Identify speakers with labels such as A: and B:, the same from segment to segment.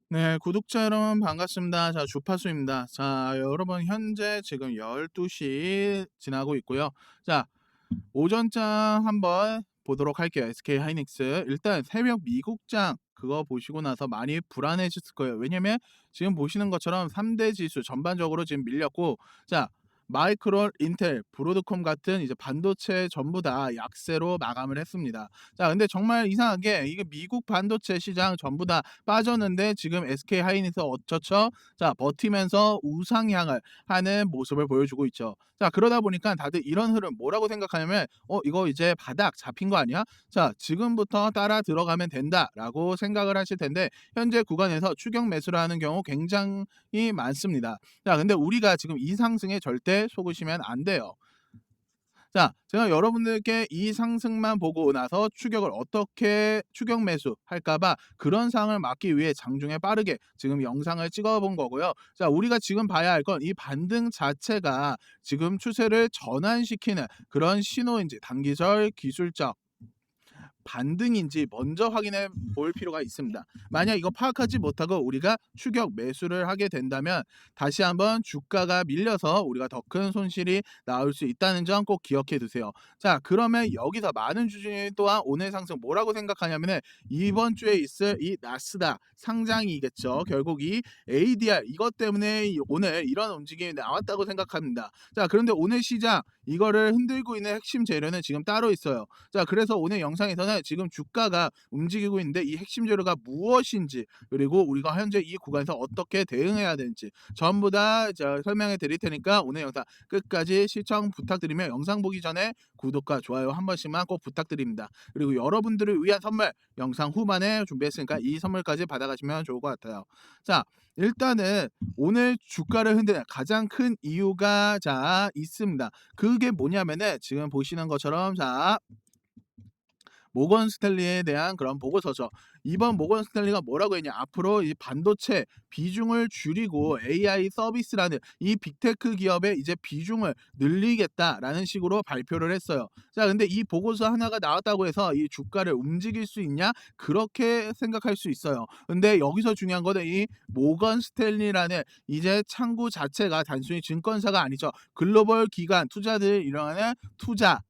A: 네, 구독자 여러분 반갑습니다. 자, 주파수입니다. 자, 여러분 현재 지금 12시 지나고 있고요. 자, 오전장 한번 보도록 할게요. SK 하이닉스. 일단 새벽 미국장 그거 보시고 나서 많이 불안해졌을 거예요. 왜냐면 지금 보시는 것처럼 3대 지수 전반적으로 지금 밀렸고, 자, 마이크론, 인텔, 브로드콤 같은 이제 반도체 전부 다 약세로 마감을 했습니다. 자, 근데 정말 이상하게 이게 미국 반도체 시장 전부 다 빠졌는데 지금 SK 하이닉스 어쩌죠? 자, 버티면서 우상향을 하는 모습을 보여주고 있죠. 자, 그러다 보니까 다들 이런 흐름 뭐라고 생각하냐면 이거 이제 바닥 잡힌 거 아니야? 자, 지금부터 따라 들어가면 된다라고 생각을 하실 텐데 현재 구간에서 추격 매수를 하는 경우 굉장히 많습니다. 자, 근데 우리가 지금 이 상승에 절대 속으시면 안 돼요. 자, 제가 여러분들께 이 상승만 보고 나서 추격을 어떻게 추격 매수할까 봐 그런 상황을 막기 위해 장중에 빠르게 지금 영상을 찍어 본 거고요. 자, 우리가 지금 봐야 할 건 이 반등 자체가 지금 추세를 전환시키는 그런 신호인지 단기적 기술적 반등인지 먼저 확인해 볼 필요가 있습니다. 만약 이거 파악하지 못하고 우리가 추격 매수를 하게 된다면 다시 한번 주가가 밀려서 우리가 더 큰 손실이 나올 수 있다는 점 꼭 기억해 두세요. 자, 그러면 여기서 많은 주주님 또한 오늘 상승 뭐라고 생각하냐면은 이번 주에 있을 이 나스닥 상장이겠죠. 결국 이 ADR 이것 때문에 오늘 이런 움직임이 나왔다고 생각합니다. 자, 그런데 오늘 시장 이거를 흔들고 있는 핵심 재료는 지금 따로 있어요. 자, 그래서 오늘 영상에서는 지금 주가가 움직이고 있는데 이 핵심 재료가 무엇인지 그리고 우리가 현재 이 구간에서 어떻게 대응해야 되는지 전부 다 설명해 드릴 테니까 오늘 영상 끝까지 시청 부탁드리며 영상 보기 전에 구독과 좋아요 한 번씩만 꼭 부탁드립니다. 그리고 여러분들을 위한 선물 영상 후반에 준비했으니까 이 선물까지 받아가시면 좋을 것 같아요. 자, 일단은 오늘 주가를 흔드는 가장 큰 이유가 있습니다. 그게 뭐냐면은 지금 보시는 것처럼 모건 스탠리에 대한 그런 보고서죠. 이번 모건 스탠리가 뭐라고 했냐? 앞으로 이 반도체 비중을 줄이고 AI 서비스라는 이 빅테크 기업의 이제 비중을 늘리겠다라는 식으로 발표를 했어요. 자, 근데 이 보고서 하나가 나왔다고 해서 이 주가를 움직일 수 있냐? 그렇게 생각할 수 있어요. 근데 여기서 중요한 거는 이 모건 스탠리라는 이제 창구 자체가 단순히 증권사가 아니죠. 글로벌 기관 투자들 일어나는 투자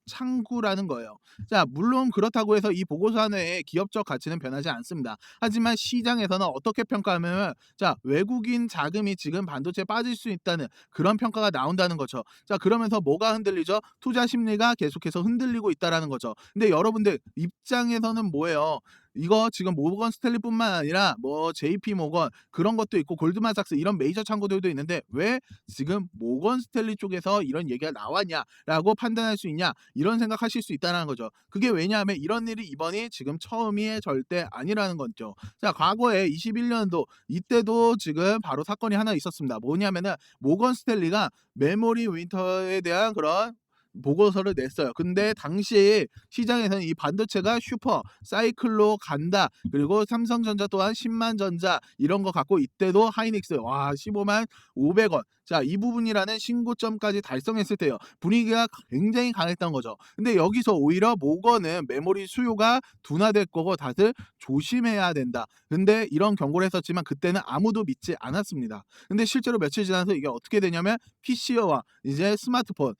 A: 창구라는 거예요. 자, 물론 그렇다고 해서 이 보고서 안에 기업적 가치는 변하지 않습니다. 하지만 시장에서는 어떻게 평가하면 외국인 자금이 지금 반도체에 빠질 수 있다는 그런 평가가 나온다는 거죠. 자, 그러면서 뭐가 흔들리죠? 투자 심리가 계속해서 흔들리고 있다라는 거죠. 근데 여러분들 입장에서는 뭐예요? 이거 지금 모건 스탠리뿐만 아니라 뭐 JP 모건 그런 것도 있고 골드만삭스 이런 메이저 창구들도 있는데 왜 지금 모건 스탠리 쪽에서 이런 얘기가 나왔냐라고 판단할 수 있냐? 이런 생각하실 수 있다는 거죠. 그게 왜냐하면 이런 일이 이번이 지금 처음이 절대 아니라는 거죠. 자, 과거에 21년도 이때도 지금 바로 사건이 하나 있었습니다. 뭐냐면은 모건 스탠리가 메모리 윈터에 대한 그런 보고서를 냈어요. 근데 당시에 시장에서는 이 반도체가 슈퍼 사이클로 간다. 그리고 삼성전자 또한 10만 전자 이런 거 갖고 이때도 하이닉스 와 15만 500원. 자, 이 부분이라는 신고점까지 달성했을 때요. 분위기가 굉장히 강했던 거죠. 근데 여기서 오히려 모건은 메모리 수요가 둔화될 거고 다들 조심해야 된다. 근데 이런 경고를 했었지만 그때는 아무도 믿지 않았습니다. 근데 실제로 며칠 지나서 이게 어떻게 되냐면 PC와 이제 스마트폰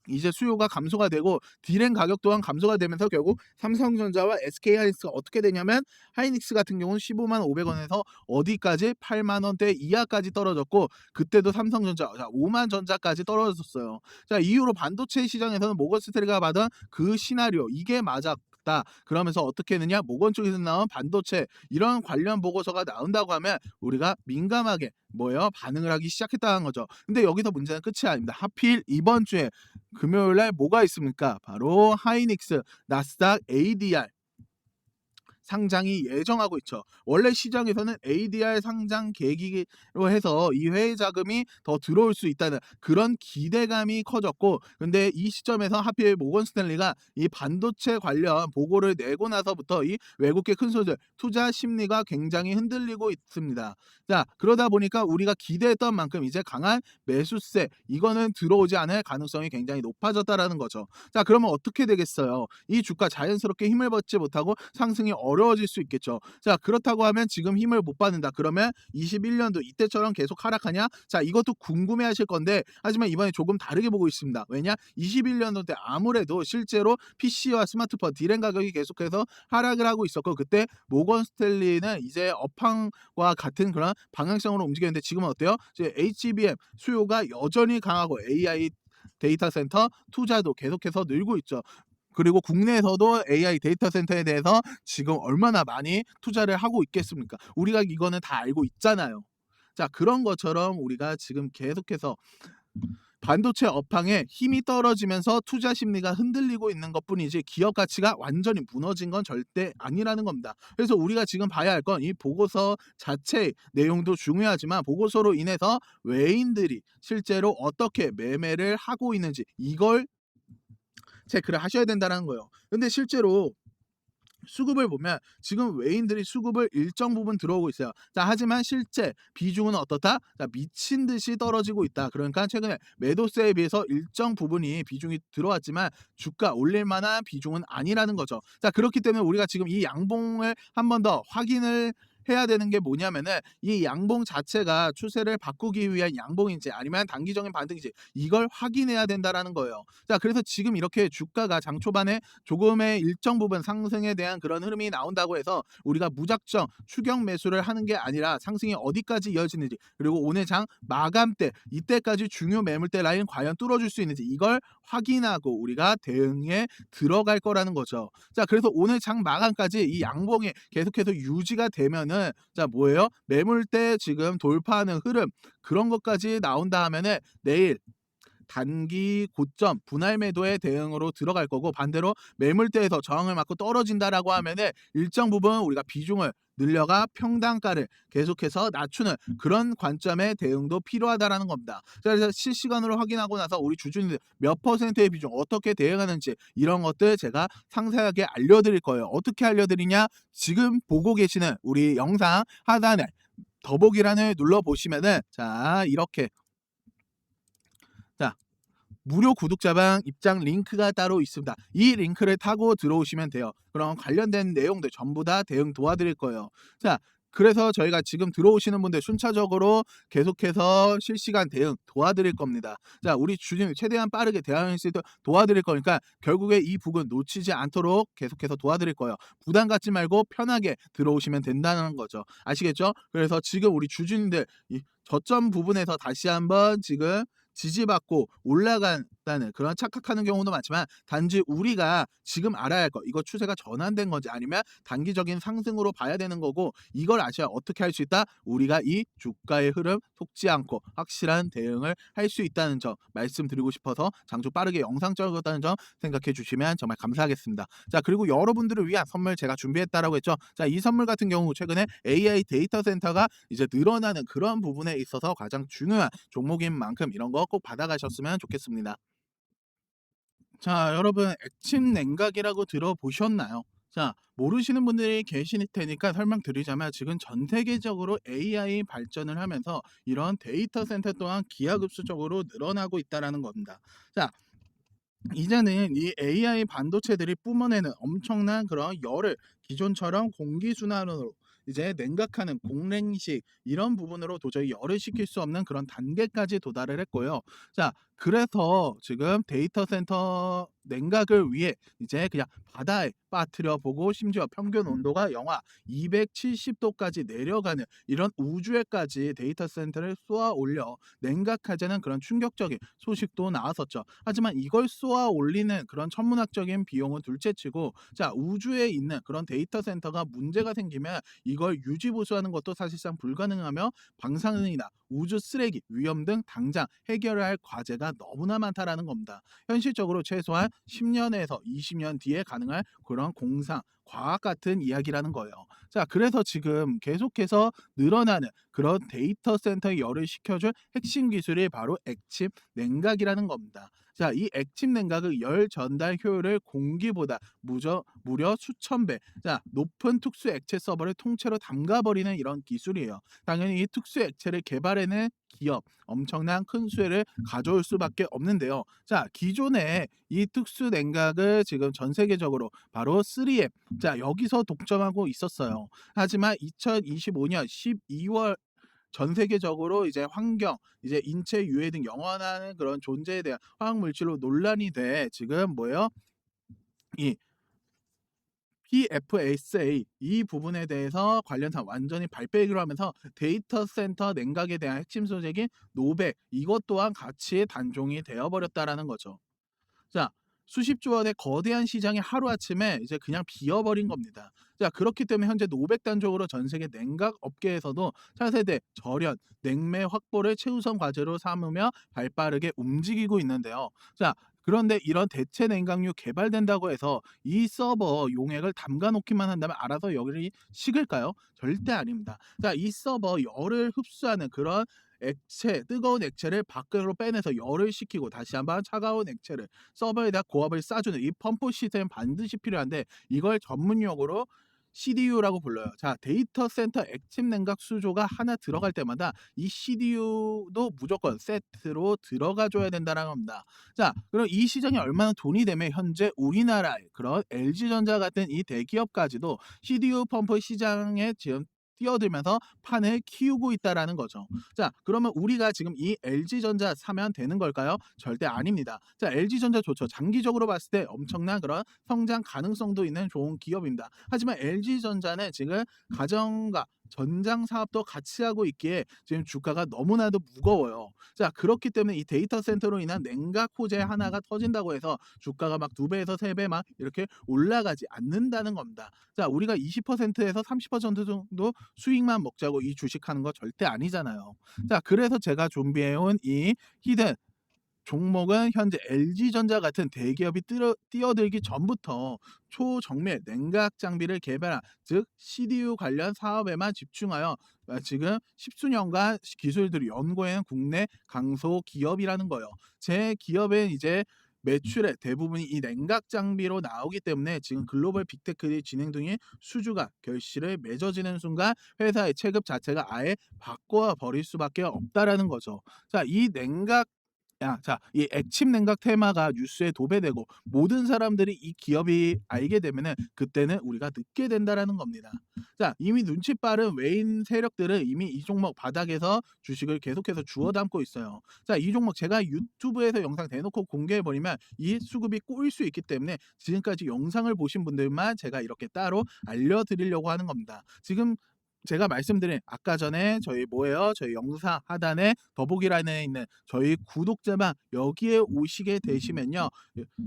A: 이제 수요가 감소가 되고 디램 가격 또한 감소가 되면서 결국 삼성전자와 SK하이닉스가 어떻게 되냐면 하이닉스 같은 경우는 15만 500원에서 어디까지 8만 원대 이하까지 떨어졌고 그때도 삼성전자 5만 전자까지 떨어졌어요. 자, 이후로 반도체 시장에서는 모건 스테리가 받은 그 시나리오 이게 맞았다. 그러면서 어떻게 했느냐? 모건 쪽에서 나온 반도체 이런 관련 보고서가 나온다고 하면 우리가 민감하게 뭐예요? 반응을 하기 시작했다는 거죠. 근데 여기서 문제는 끝이 아닙니다. 하필 이번 주에 금요일 날 뭐가 있습니까? 바로 하이닉스, 나스닥, ADR 상장이 예정하고 있죠. 원래 시장에서는 ADR 상장 계기로 해서 이 회의 자금이 더 들어올 수 있다는 그런 기대감이 커졌고 근데 이 시점에서 하필 모건 스탠리가 이 반도체 관련 보고를 내고 나서부터 이 외국계 큰 손들 투자 심리가 굉장히 흔들리고 있습니다. 자, 그러다 보니까 우리가 기대했던 만큼 이제 강한 매수세 이거는 들어오지 않을 가능성이 굉장히 높아졌다라는 거죠. 자, 그러면 어떻게 되겠어요? 이 주가 자연스럽게 힘을 받지 못하고 상승이 어려워질 수 있겠죠. 자, 그렇다고 하면 지금 힘을 못 받는다. 그러면 21년도 이때처럼 계속 하락하냐? 자, 이것도 궁금해하실 건데 하지만 이번에 조금 다르게 보고 있습니다. 왜냐? 21년도 때 아무래도 실제로 PC와 스마트폰 디램 가격이 계속해서 하락을 하고 있었고 그때 모건 스탠리는 이제 업황과 같은 그런 방향성으로 움직였는데 지금은 어때요? 이제 HBM 수요가 여전히 강하고 AI 데이터 센터 투자도 계속해서 늘고 있죠. 그리고 국내에서도 AI 데이터 센터에 대해서 지금 얼마나 많이 투자를 하고 있겠습니까? 우리가 이거는 다 알고 있잖아요. 자, 그런 것처럼 우리가 지금 계속해서 반도체 업황에 힘이 떨어지면서 투자 심리가 흔들리고 있는 것뿐이지 기업 가치가 완전히 무너진 건 절대 아니라는 겁니다. 그래서 우리가 지금 봐야 할 건 이 보고서 자체의 내용도 중요하지만 보고서로 인해서 외인들이 실제로 어떻게 매매를 하고 있는지 이걸 체크를 하셔야 된다는 거예요. 근데 실제로 수급을 보면 지금 외인들이 수급을 일정 부분 들어오고 있어요. 자, 하지만 실제 비중은 어떻다? 자, 미친 듯이 떨어지고 있다. 그러니까 최근에 매도세에 비해서 일정 부분이 비중이 들어왔지만 주가 올릴 만한 비중은 아니라는 거죠. 자, 그렇기 때문에 우리가 지금 이 양봉을 한 번 더 확인을 해야 되는 게 뭐냐면은 이 양봉 자체가 추세를 바꾸기 위한 양봉인지 아니면 단기적인 반등인지 이걸 확인해야 된다라는 거예요. 자, 그래서 지금 이렇게 주가가 장 초반에 조금의 일정 부분 상승에 대한 그런 흐름이 나온다고 해서 우리가 무작정 추격 매수를 하는 게 아니라 상승이 어디까지 이어지는지 그리고 오늘 장 마감 때 이때까지 중요 매물대 라인 과연 뚫어줄 수 있는지 이걸 확인하고 우리가 대응에 들어갈 거라는 거죠. 자, 그래서 오늘 장 마감까지 이 양봉이 계속해서 유지가 되면은 자, 뭐예요? 매물대 지금 돌파하는 흐름 그런 것까지 나온다 하면은 내일 단기 고점 분할 매도의 대응으로 들어갈 거고 반대로 매물대에서 저항을 맞고 떨어진다라고 하면은 일정 부분 우리가 비중을 늘려가 평단가를 계속해서 낮추는 그런 관점의 대응도 필요하다라는 겁니다. 자, 그래서 실시간으로 확인하고 나서 우리 주주님들 몇 퍼센트의 비중 어떻게 대응하는지 이런 것들 제가 상세하게 알려드릴 거예요. 어떻게 알려드리냐? 지금 보고 계시는 우리 영상 하단에 더보기란을 눌러보시면은 자, 이렇게 자, 무료 구독자방 입장 링크가 따로 있습니다. 이 링크를 타고 들어오시면 돼요. 그럼 관련된 내용들 전부 다 대응 도와드릴 거예요. 자, 그래서 저희가 지금 들어오시는 분들 순차적으로 계속해서 실시간 대응 도와드릴 겁니다. 자, 우리 주님 최대한 빠르게 대응할 수 있도록 도와드릴 거니까 결국에 이 부분 놓치지 않도록 계속해서 도와드릴 거예요. 부담 갖지 말고 편하게 들어오시면 된다는 거죠. 아시겠죠? 그래서 지금 우리 주주님들 이 저점 부분에서 다시 한번 지금 지지받고 올라간다는 그런 착각하는 경우도 많지만 단지 우리가 지금 알아야 할 거 이거 추세가 전환된 건지 아니면 단기적인 상승으로 봐야 되는 거고 이걸 아셔야 어떻게 할 수 있다? 우리가 이 주가의 흐름 속지 않고 확실한 대응을 할 수 있다는 점 말씀드리고 싶어서 장중 빠르게 영상 찍었다는 점 생각해 주시면 정말 감사하겠습니다. 자, 그리고 여러분들을 위한 선물 제가 준비했다라고 했죠. 자, 이 선물 같은 경우 최근에 AI 데이터 센터가 이제 늘어나는 그런 부분에 있어서 가장 중요한 종목인 만큼 이런 거 꼭 받아가셨으면 좋겠습니다. 자, 여러분 액침 냉각이라고 들어보셨나요? 자, 모르시는 분들이 계실 테니까 설명드리자면 지금 전 세계적으로 AI 발전을 하면서 이런 데이터 센터 또한 기하급수적으로 늘어나고 있다라는 겁니다. 자, 이제는 이 AI 반도체들이 뿜어내는 엄청난 그런 열을 기존처럼 공기순환으로 이제 냉각하는 공랭식 이런 부분으로 도저히 열을 식힐 수 없는 그런 단계까지 도달을 했고요. 자, 그래서 지금 데이터 센터 냉각을 위해 이제 그냥 바다에 빠뜨려 보고 심지어 평균 온도가 영하 270도까지 내려가는 이런 우주에까지 데이터 센터를 쏘아 올려 냉각하자는 그런 충격적인 소식도 나왔었죠. 하지만 이걸 쏘아 올리는 그런 천문학적인 비용은 둘째치고 자, 우주에 있는 그런 데이터 센터가 문제가 생기면 이걸 유지 보수하는 것도 사실상 불가능하며 방사능이나 우주 쓰레기 위험 등 당장 해결해야 할 과제가 너무나 많다라는 겁니다. 현실적으로 최소한 10년에서 20년 뒤에 가능할 그런 공상 과학 같은 이야기라는 거예요. 자, 그래서 지금 계속해서 늘어나는 그런 데이터 센터의 열을 식혀줄 핵심 기술이 바로 액침 냉각이라는 겁니다. 자, 이 액침 냉각의 열 전달 효율을 공기보다 무려 수천 배, 자, 높은 특수 액체 서버를 통째로 담가버리는 이런 기술이에요. 당연히 이 특수 액체를 개발해낸 기업, 엄청난 큰 수혜를 가져올 수밖에 없는데요. 자, 기존에 이 특수 냉각을 지금 전 세계적으로 바로 3M, 자, 여기서 독점하고 있었어요. 하지만 2025년 12월 전 세계적으로 이제 환경, 이제 인체 유해 등 영원한 그런 존재에 대한 화학 물질로 논란이 돼 지금 뭐예요? 이 PFAS 이 부분에 대해서 관련해서 완전히 발빼기로 하면서 데이터 센터 냉각에 대한 핵심 소재인 노백, 이것 또한 같이 단종이 되어 버렸다라는 거죠. 자, 수십조 원의 거대한 시장이 하루아침에 이제 그냥 비어버린 겁니다. 자, 그렇기 때문에 현재 노백 단적으로 전 세계 냉각 업계에서도 차세대 절연, 냉매 확보를 최우선 과제로 삼으며 발빠르게 움직이고 있는데요. 자, 그런데 이런 대체 냉각류 개발된다고 해서 이 서버 용액을 담가 놓기만 한다면 알아서 열이 식을까요? 절대 아닙니다. 자, 이 서버 열을 흡수하는 그런 액체, 뜨거운 액체를 밖으로 빼내서 열을 식히고 다시 한번 차가운 액체를 서버에다 고압을 쏴주는 이 펌프 시스템 반드시 필요한데, 이걸 전문 용어로 CDU라고 불러요. 자, 데이터 센터 액침 냉각 수조가 하나 들어갈 때마다 이 CDU도 무조건 세트로 들어가 줘야 된다는 겁니다. 자, 그럼 이 시장이 얼마나 돈이 되면 현재 우리나라의 그런 LG전자 같은 이 대기업까지도 CDU 펌프 시장에 지금 뛰어들면서 판을 키우고 있다라는 거죠. 자, 그러면 우리가 지금 이 LG전자 사면 되는 걸까요? 절대 아닙니다. 자, LG전자 좋죠. 장기적으로 봤을 때 엄청난 그런 성장 가능성도 있는 좋은 기업입니다. 하지만 LG전자는 지금 가정과 전장 사업도 같이 하고 있기에 지금 주가가 너무나도 무거워요. 자, 그렇기 때문에 이 데이터 센터로 인한 냉각 호재 하나가 터진다고 해서 주가가 막 2배에서 3배 막 이렇게 올라가지 않는다는 겁니다. 자, 우리가 20%에서 30% 정도 수익만 먹자고 이 주식하는 거 절대 아니잖아요. 자, 그래서 제가 준비해 온 이 히든 종목은 현재 LG전자 같은 대기업이 뛰어들기 전부터 초정밀 냉각 장비를 개발한, 즉 CDU 관련 사업에만 집중하여 지금 십수년간 기술들을 연구해낸 국내 강소 기업이라는 거예요. 제 기업은 이제 매출의 대부분이 이 냉각 장비로 나오기 때문에 지금 글로벌 빅테크의 진행 중인 수주가 결실을 맺어지는 순간 회사의 체급 자체가 아예 바꿔 버릴 수밖에 없다라는 거죠. 자, 이 냉각 자, 이 액침 냉각 테마가 뉴스에 도배되고 모든 사람들이 이 기업이 알게 되면은 그때는 우리가 늦게 된다라는 겁니다. 자, 이미 눈치 빠른 외인 세력들은 이미 이 종목 바닥에서 주식을 계속해서 주워 담고 있어요. 자, 이 종목 제가 유튜브에서 영상 대놓고 공개해 버리면 이 수급이 꼬일 수 있기 때문에 지금까지 영상을 보신 분들만 제가 이렇게 따로 알려드리려고 하는 겁니다. 지금 제가 말씀드린 아까 전에 저희 뭐예요? 저희 영상 하단에 더보기란에 있는 저희 구독자만 여기에 오시게 되시면요,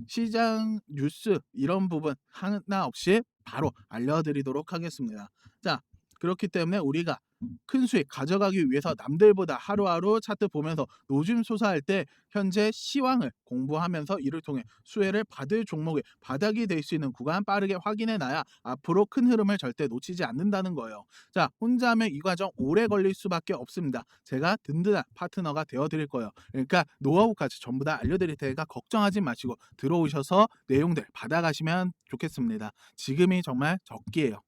A: 시장 뉴스 이런 부분 하나 없이 바로 알려드리도록 하겠습니다. 자, 그렇기 때문에 우리가 큰 수익 가져가기 위해서 남들보다 하루하루 차트 보면서 노심초사할 때 현재 시황을 공부하면서 이를 통해 수혜를 받을 종목의 바닥이 될 수 있는 구간 빠르게 확인해 놔야 앞으로 큰 흐름을 절대 놓치지 않는다는 거예요. 자, 혼자 하면 이 과정 오래 걸릴 수밖에 없습니다. 제가 든든한 파트너가 되어 드릴 거예요. 그러니까 노하우까지 전부 다 알려드릴 테니까 걱정하지 마시고 들어오셔서 내용들 받아가시면 좋겠습니다. 지금이 정말 적기예요.